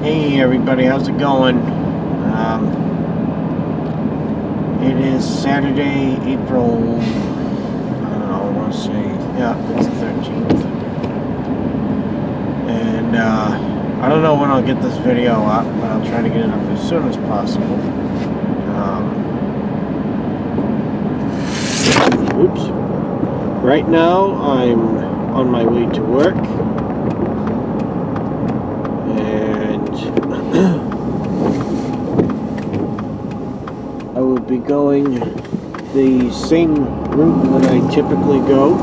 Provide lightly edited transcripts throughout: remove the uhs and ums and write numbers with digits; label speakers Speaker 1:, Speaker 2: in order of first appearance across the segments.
Speaker 1: Hey everybody, how's it going? It is Saturday, April, I want to say, yeah, it's the 13th. And I don't know when I'll get this video up, but I'll try to get it up as soon as possible. Oops. Right now, I'm on my way to work. I will be going the same route that I typically go.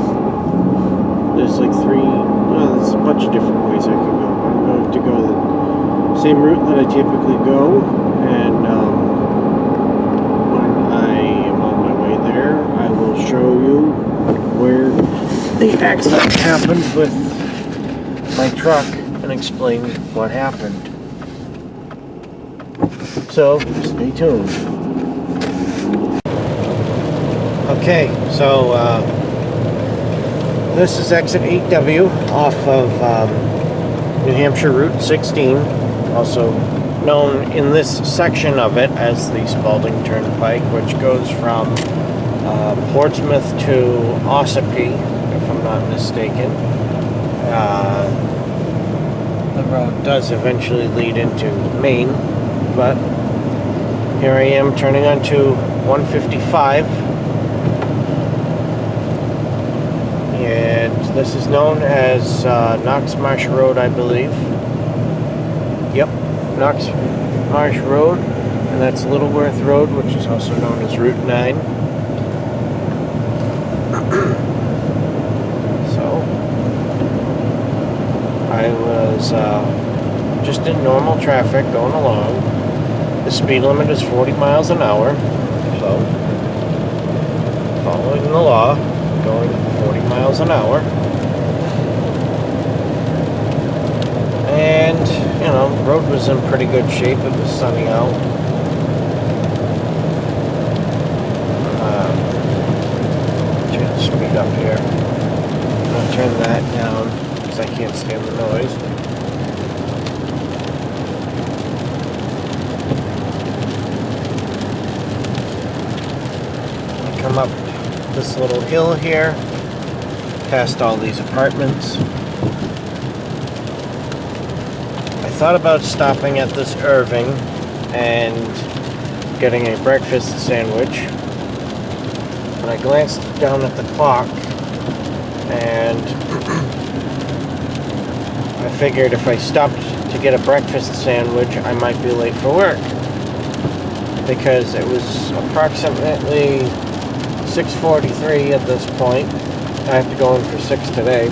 Speaker 1: There's like there's a bunch of different ways I can go. I'm going to go the same route that I typically go, and when I am on my way there, I will show you where the accident happened with my truck and explain what happened. So, stay tuned. Okay, so this is exit 8W off of New Hampshire Route 16, also known in this section of it as the Spalding Turnpike, which goes from Portsmouth to Ossipee, if I'm not mistaken. The road does eventually lead into Maine, but here I am turning onto 155, and this is known as Knox Marsh Road, I believe. Yep, Knox Marsh Road, and that's Littleworth Road, which is also known as Route 9. So, I was just in normal traffic going along. The speed limit is 40 miles an hour, so following the law, going 40 miles an hour. And, you know, the road was in pretty good shape. It was sunny out. Trying to speed up here. I'll turn that down because I can't stand the noise. Come up this little hill here, past all these apartments. I thought about stopping at this Irving and getting a breakfast sandwich, but I glanced down at the clock and I figured if I stopped to get a breakfast sandwich, I might be late for work, because it was approximately 6:43 at this point. I have to go in for 6 today,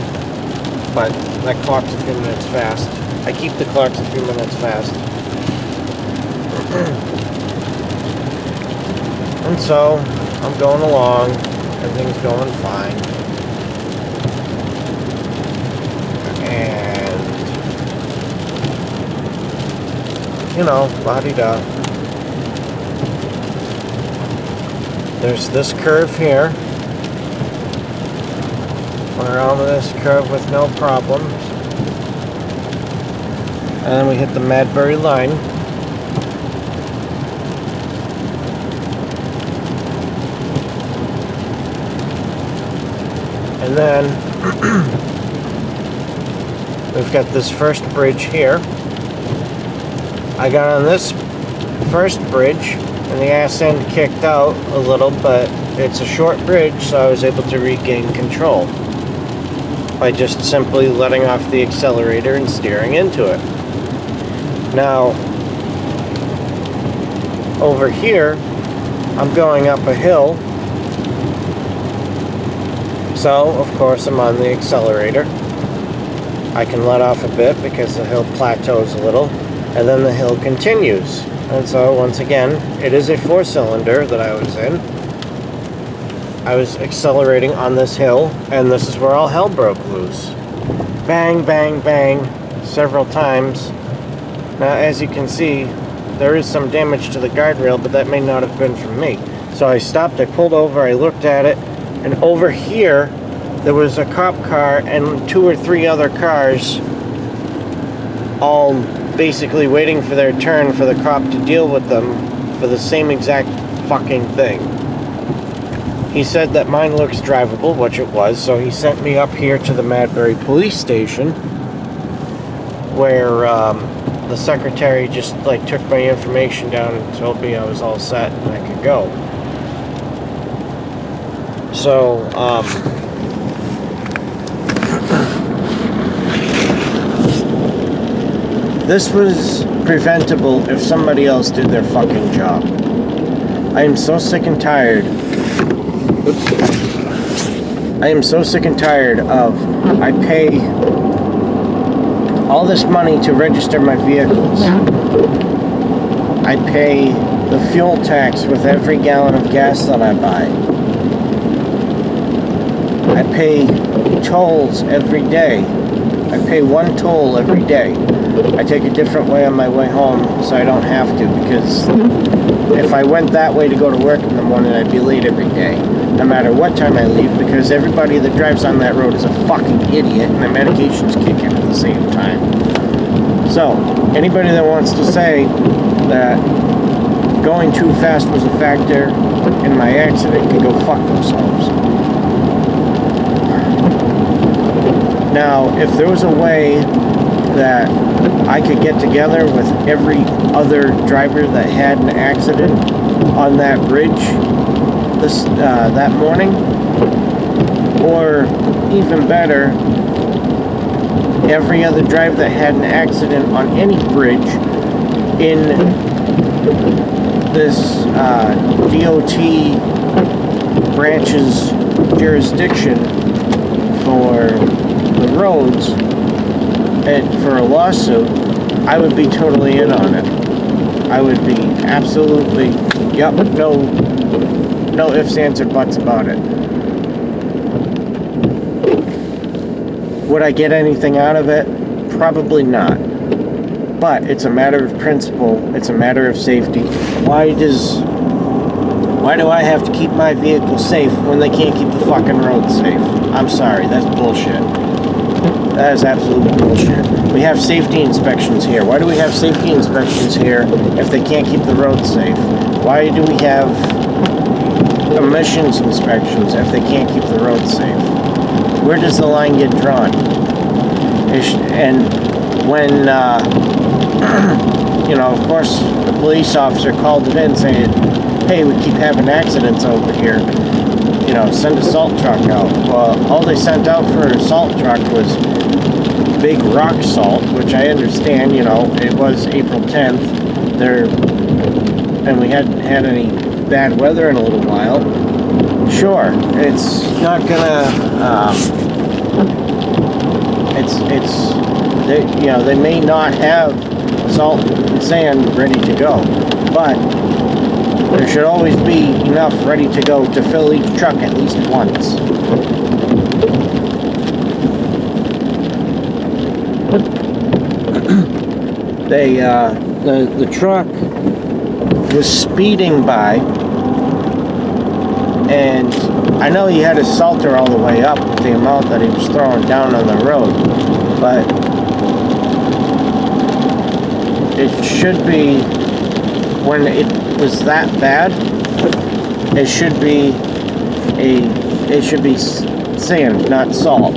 Speaker 1: but that clock's a few minutes fast. I keep the clocks a few minutes fast. And so, I'm going along. Everything's going fine. And, you know, la-di-da. There's this curve here. We're around this curve with no problems. And then we hit the Madbury line. And then we've got this first bridge here. I got on this first bridge and the ass end kicked out a little, but it's a short bridge, so I was able to regain control by just simply letting off the accelerator and steering into it. Now, over here, I'm going up a hill, so of course I'm on the accelerator. I can let off a bit because the hill plateaus a little, and then the hill continues. And so, once again, it is a 4-cylinder that I was in. I was accelerating on this hill, and this is where all hell broke loose. Bang, bang, bang, several times. Now, as you can see, there is some damage to the guardrail, but that may not have been from me. So I stopped, I pulled over, I looked at it, and over here, there was a cop car and 2 or 3 other cars all basically waiting for their turn for the cop to deal with them for the same exact fucking thing. He said that mine looks drivable, which it was, so he sent me up here to the Madbury police station, where the secretary just like took my information down and told me I was all set and I could go. So, this was preventable if somebody else did their fucking job. I am so sick and tired. I am so sick and tired of I pay all this money to register my vehicles. I pay the fuel tax with every gallon of gas that I buy. I pay tolls every day. I pay one toll every day. I take a different way on my way home so I don't have to, because if I went that way to go to work in the morning, I'd be late every day, no matter what time I leave, because everybody that drives on that road is a fucking idiot and the medications kick in at the same time. So, anybody that wants to say that going too fast was a factor in my accident can go fuck themselves. Now, if there was a way that I could get together with every other driver that had an accident on that bridge that morning, or even better, every other driver that had an accident on any bridge in this DOT branch's jurisdiction for the roads and for a lawsuit, I would be totally in on it. I would be absolutely, yep, no ifs, ands, or buts about it. Would I get anything out of it? Probably not. But it's a matter of principle. It's a matter of safety. Why do I have to keep my vehicle safe when they can't keep the fucking road safe? I'm sorry, that's bullshit. That is absolute bullshit. We have safety inspections here. Why do we have safety inspections here if they can't keep the road safe? Why do we have emissions inspections if they can't keep the road safe? Where does the line get drawn? And when, of course, the police officer called it in saying, hey, we keep having accidents over here. Send a salt truck out. Well, all they sent out for a salt truck was big rock salt, which I understand, it was April 10th. And we hadn't had any bad weather in a little while. Sure, it's not gonna, they may not have salt and sand ready to go, but there should always be enough ready to go to fill each truck at least once. The truck was speeding by, and I know he had his salter all the way up with the amount that he was throwing down on the road, but it should be, when it was that bad, it should be sand, not salt,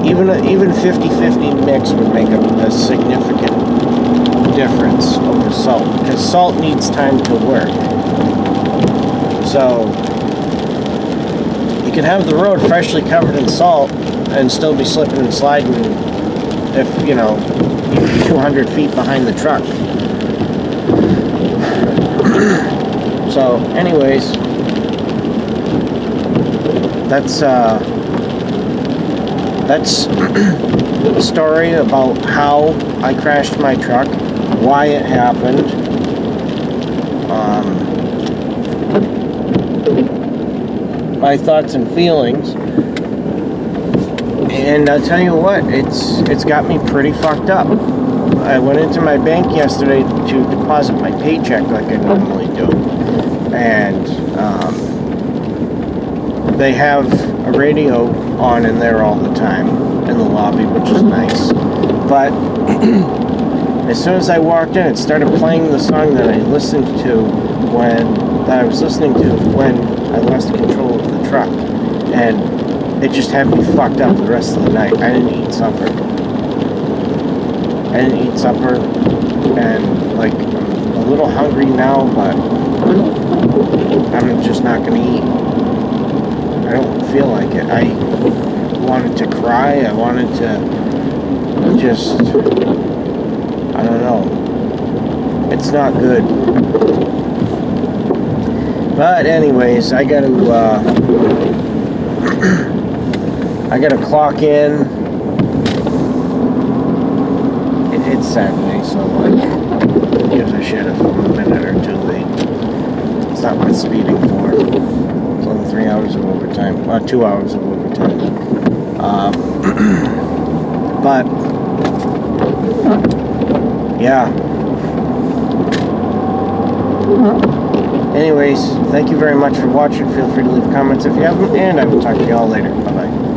Speaker 1: Even 50-50 mix would make a significant difference over salt, because salt needs time to work. So you can have the road freshly covered in salt and still be slipping and sliding if, 200 feet behind the truck. So anyways, that's the story about how I crashed my truck, why it happened. My thoughts and feelings. And I'll tell you what, it's got me pretty fucked up. I went into my bank yesterday to deposit my paycheck like I normally do. And they have a radio on in there all the time in the lobby, which is nice. But as soon as I walked in, it started playing the song that I listened to that I was listening to when I lost control of the truck, and it just had me fucked up the rest of the night. I didn't eat supper, and like I'm a little hungry now, but I'm just not gonna eat. I don't feel like it. I wanted to cry. I wanted to just, I don't know. It's not good. But anyways, I gotta clock in. It's Saturday, so like, who gives a shit if I'm a minute or two late? It's not worth speeding for. It's only 3 hours of overtime. 2 hours of overtime. But yeah. Anyways, thank you very much for watching. Feel free to leave comments if you haven't, and I will talk to you all later. Bye-bye.